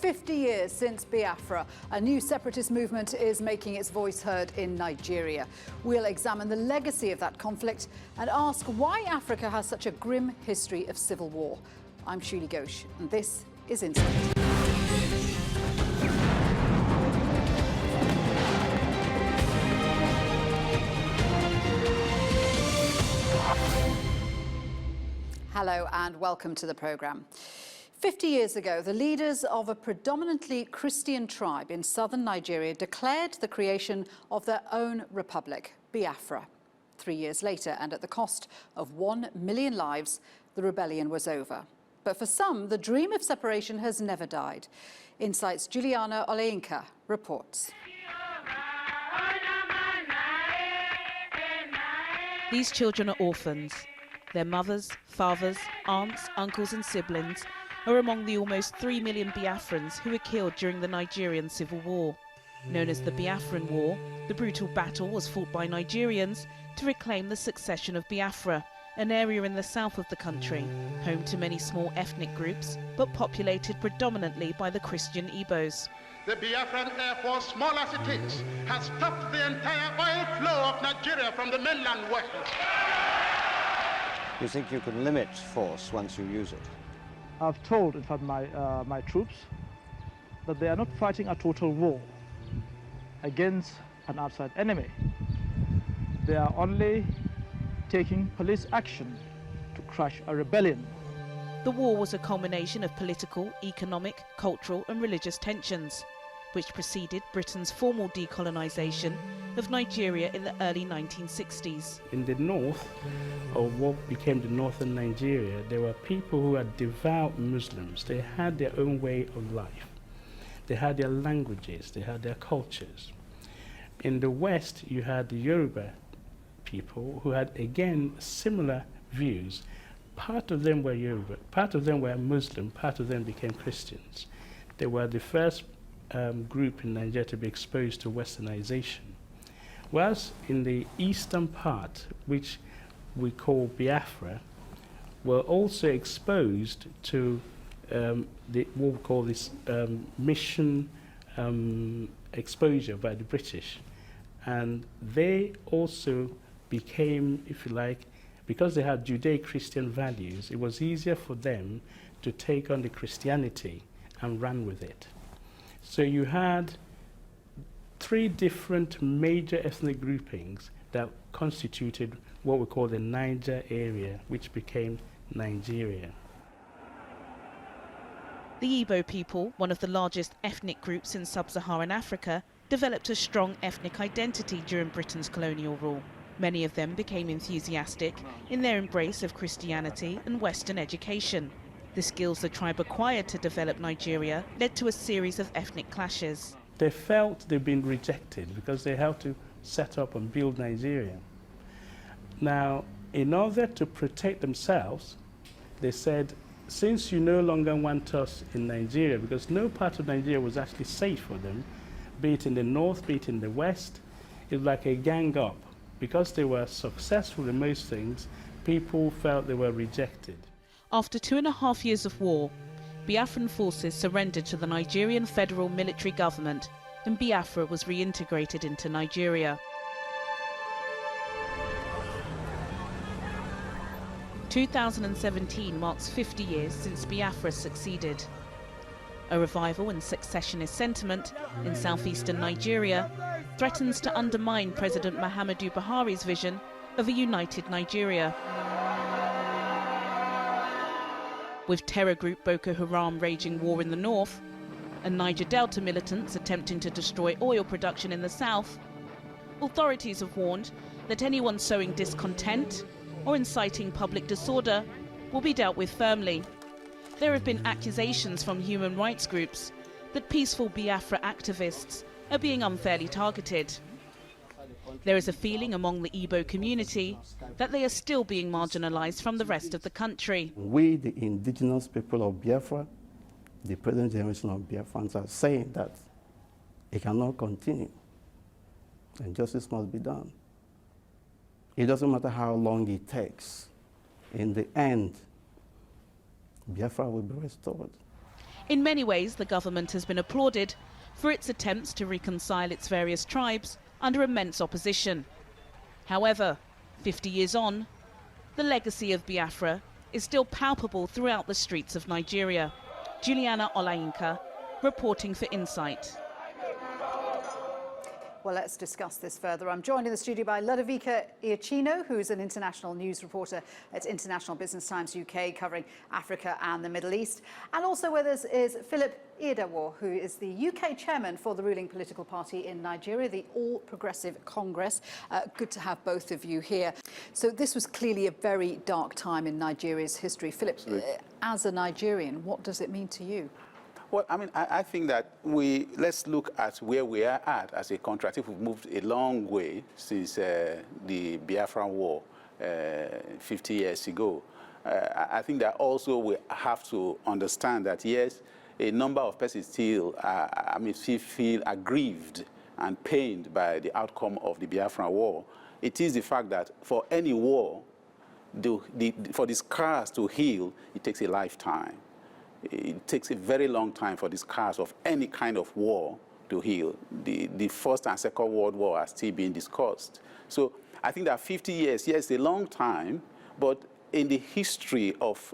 50 years since Biafra, a new separatist movement is making its voice heard in Nigeria. We'll examine the legacy of that conflict and ask why Africa has such a grim history of civil war. I'm Shuli Ghosh, and this is Insight. Hello and welcome to the programme. 50 years ago, the leaders of a predominantly Christian tribe in southern Nigeria declared the creation of their own republic, Biafra. 3 years later, and at the cost of 1 million lives, the rebellion was over. But for some, the dream of separation has never died. Insight's Juliana Oleinka reports. These children are orphans. Their mothers, fathers, aunts, uncles and siblings are among the almost 3 million Biafrans who were killed during the Nigerian Civil War. Known as the Biafran War, the brutal battle was fought by Nigerians to reclaim the succession of Biafra, an area in the south of the country, home to many small ethnic groups, but populated predominantly by the Christian Igbos. The Biafran Air Force, small as it is, has stopped the entire oil flow of Nigeria from the mainland west. You think you can limit force once you use it? I've told, in fact, my troops that they are not fighting a total war against an outside enemy. They are only taking police action to crush a rebellion. The war was a culmination of political, economic, cultural and religious tensions, which preceded Britain's formal decolonisation of Nigeria in the early 1960s. In the north, of what became the northern Nigeria, there were people who were devout Muslims. They had their own way of life. They had their languages, they had their cultures. In the west, you had the Yoruba people who had, again, similar views. Part of them were Yoruba, part of them were Muslim, part of them became Christians. They were the first group in Nigeria to be exposed to westernization. Whereas in the eastern part, which we call Biafra, were also exposed to what we call this mission exposure by the British. And they also became, if you like, because they had Judeo-Christian values, it was easier for them to take on the Christianity and run with it. So you had 3 different major ethnic groupings that constituted what we call the Niger area, which became Nigeria. The Igbo people, one of the largest ethnic groups in sub-Saharan Africa, developed a strong ethnic identity during Britain's colonial rule. Many of them became enthusiastic in their embrace of Christianity and Western education. The skills the tribe acquired to develop Nigeria led to a series of ethnic clashes. They felt they'd been rejected because they had to set up and build Nigeria. Now, in order to protect themselves, they said, since you no longer want us in Nigeria, because no part of Nigeria was actually safe for them, be it in the north, be it in the west, it was like a gang up. Because they were successful in most things, people felt they were rejected. After 2.5 years of war, Biafran forces surrendered to the Nigerian federal military government and Biafra was reintegrated into Nigeria. 2017 marks 50 years since Biafra succeeded. A revival in secessionist sentiment in southeastern Nigeria threatens to undermine President Muhammadu Buhari's vision of a united Nigeria. With terror group Boko Haram waging war in the north and Niger Delta militants attempting to destroy oil production in the south, authorities have warned that anyone sowing discontent or inciting public disorder will be dealt with firmly. There have been accusations from human rights groups that peaceful Biafra activists are being unfairly targeted. There is a feeling among the Igbo community that they are still being marginalized from the rest of the country. We, the indigenous people of Biafra, the present generation of Biafrans, are saying that it cannot continue and justice must be done. It doesn't matter how long it takes. In the end, Biafra will be restored. In many ways, the government has been applauded for its attempts to reconcile its various tribes under immense opposition. However, 50 years on, the legacy of Biafra is still palpable throughout the streets of Nigeria. Juliana Olayinka, reporting for Insight. Well, let's discuss this further. I'm joined in the studio by Ludovica Iacchino, who's an international news reporter at International Business Times UK, covering Africa and the Middle East. And also with us is Philip Iyedawo, who is the UK chairman for the ruling political party in Nigeria, the All Progressive Congress. Good to have both of you here. So this was clearly a very dark time in Nigeria's history. Philip, as a Nigerian, what does it mean to you? Well, I mean, I think that let's look at where we are at as a country. I think we've moved a long way since the Biafra War 50 years ago. I think that also we have to understand that, yes, a number of persons still, feel aggrieved and pained by the outcome of the Biafra War. It is the fact that for any war, for the scars to heal, it takes a lifetime. It takes a very long time for the scars of any kind of war to heal. The First and Second World War are still being discussed. So I think that 50 years, yes, a long time, but in the history of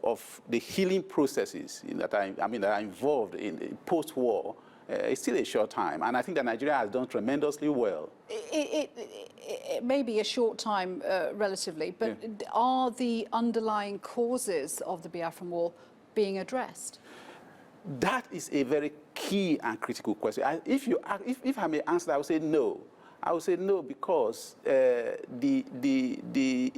the healing processes that are involved in post-war, it's still a short time. And I think that Nigeria has done tremendously well. It may be a short time relatively, but are the underlying causes of the Biafran War being addressed? That is a very key and critical question. If I may answer that, I would say no. I would say no because the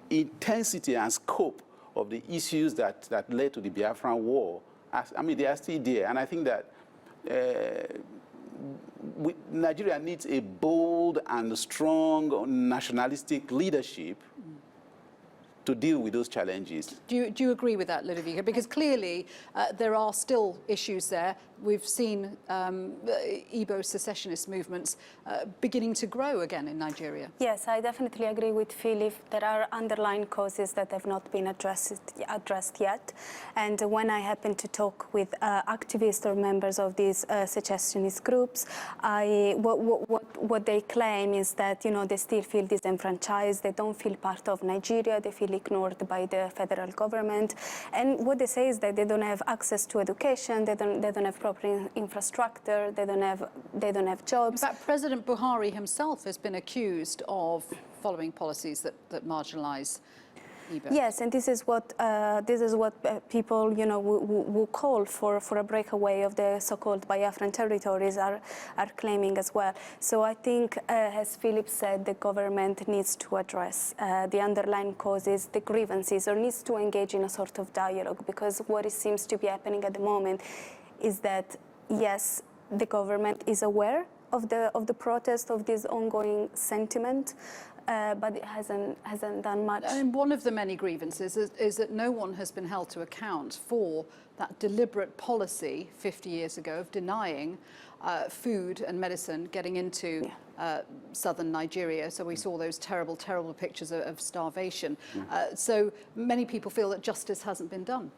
intensity and scope of the issues that led to the Biafran War, they are still there. And I think that Nigeria needs a bold and strong nationalistic leadership to deal with those challenges. Do you agree with that, Ludovica? Because clearly there are still issues there. We've seen Igbo secessionist movements beginning to grow again in Nigeria. Yes, I definitely agree with Philip. There are underlying causes that have not been addressed yet. And when I happen to talk with activists or members of these secessionist groups, what they claim is that, you know, they still feel disenfranchised. They don't feel part of Nigeria. They feel ignored by the federal government. And what they say is that they don't have access to education. They don't have proper infrastructure. They don't have jobs. In fact, President Buhari himself has been accused of following policies that marginalise Igbo. Yes, and this is what people, you know, who call for a breakaway of the so-called Biafran territories are claiming as well. So I think, as Philip said, the government needs to address the underlying causes, the grievances, or needs to engage in a sort of dialogue, because what it seems to be happening at the moment is that, yes, the government is aware of the protest, of this ongoing sentiment, but it hasn't done much. And one of the many grievances is that no one has been held to account for that deliberate policy 50 years ago of denying food and medicine getting into southern Nigeria. So we saw those terrible, terrible pictures of starvation. So many people feel that justice hasn't been done.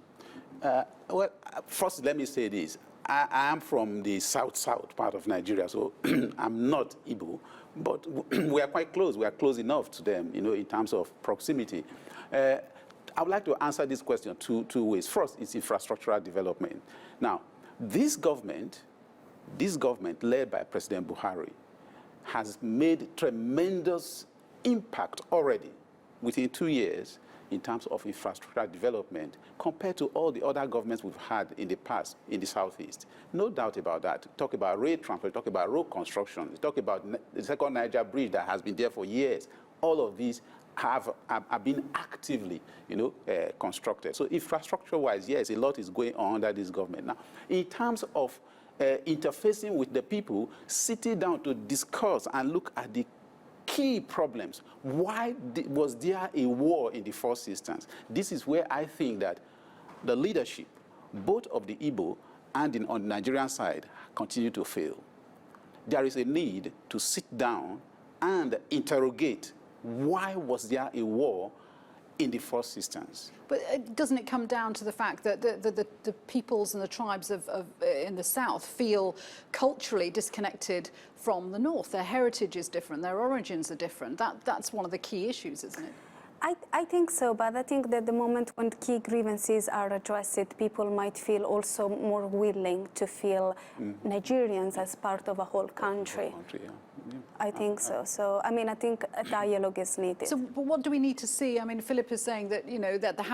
Well, first, let me say this. I am from the south part of Nigeria, so I'm not Igbo, but we are quite close. We are close enough to them, you know, in terms of proximity. I would like to answer this question two ways. First, it's infrastructural development. Now, this government led by President Buhari has made tremendous impact already within 2 years in terms of infrastructural development compared to all the other governments we've had in the past in the Southeast. No doubt about that. Talk about rail transport, talk about road construction, talk about the second Niger bridge that has been there for years. All of these have been actively, you know, constructed. So infrastructure-wise, yes, a lot is going on under this government. Now, in terms of interfacing with the people, sitting down to discuss and look at the key problems. Why was there a war in the first instance? This is where I think that the leadership, both of the Igbo and on the Nigerian side, continue to fail. There is a need to sit down and interrogate why was there a war in the first instance. But doesn't it come down to the fact that the peoples and the tribes in the south feel culturally disconnected from the north? Their heritage is different, their origins are different. That's one of the key issues, isn't it? I think so, but I think that the moment when key grievances are addressed, people might feel also more willing to feel Nigerians as part of a whole country. I think so. So, I mean, I think a dialogue is needed. So, but what do we need to see? I mean, Philip is saying that, you know, that there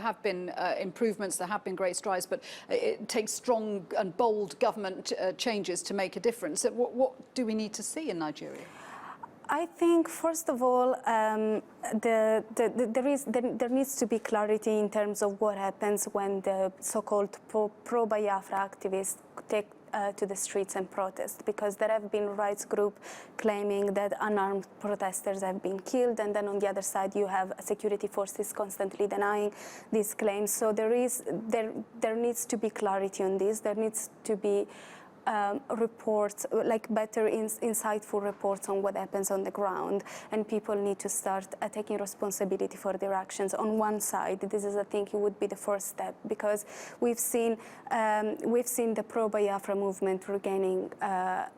have been improvements, there have been great strides, but it takes strong and bold government changes to make a difference. What do we need to see in Nigeria? I think, first of all, there needs to be clarity in terms of what happens when the so-called pro-Biafra activists take to the streets and protest, because there have been rights groups claiming that unarmed protesters have been killed, and then on the other side you have security forces constantly denying these claims. So there needs to be clarity on this. There needs to be reports, like better insightful reports on what happens on the ground, and people need to start taking responsibility for their actions. On one side, this is, I think, it would be the first step, because we've seen the pro-Biafra movement regaining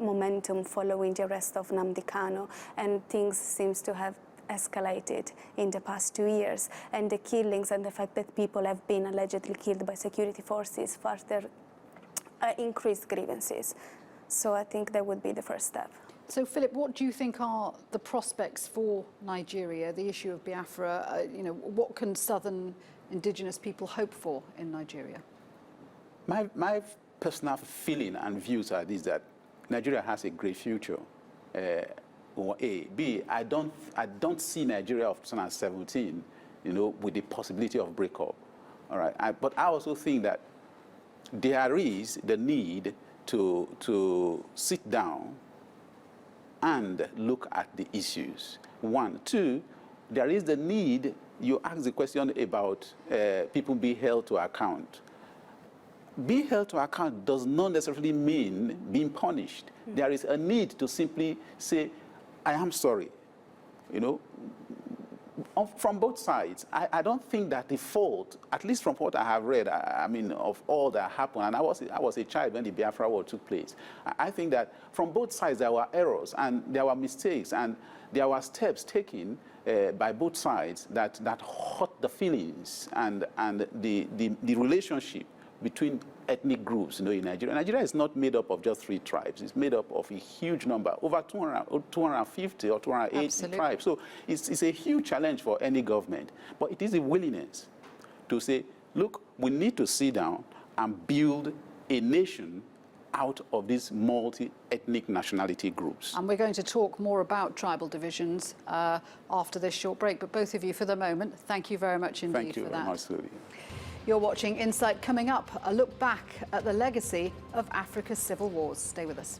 momentum following the arrest of Nnamdi Kanu, and things seems to have escalated in the past 2 years, and the killings and the fact that people have been allegedly killed by security forces further increased grievances. So I think that would be the first step. So, Philip, what do you think are the prospects for Nigeria, the issue of Biafra? You know, what can southern indigenous people hope for in Nigeria? My personal feeling and views are this, that Nigeria has a great future. A. B, I don't see Nigeria of 2017, you know, with the possibility of breakup. All right, but I also think that there is the need to sit down and look at the issues. One. Two, there is the need, you asked the question about people being held to account. Being held to account does not necessarily mean being punished. There is a need to simply say, I am sorry, you know, from both sides. I don't think that the fault, at least from what I have read, I mean, of all that happened, and I was a child when the Biafra War took place. I think that from both sides there were errors and there were mistakes and there were steps taken by both sides that hurt the feelings and the relationship between ethnic groups, you know, in Nigeria. Nigeria is not made up of just 3 tribes. It's made up of a huge number, over 250 or 280 Absolutely. tribes. So it's a huge challenge for any government. But it is a willingness to say, look, we need to sit down and build a nation out of these multi-ethnic nationality groups. And we're going to talk more about tribal divisions after this short break. But both of you, for the moment, thank you very much indeed for that. Thank you very much, Sylvia. You're watching Insight. Coming up, a look back at the legacy of Africa's civil wars. Stay with us.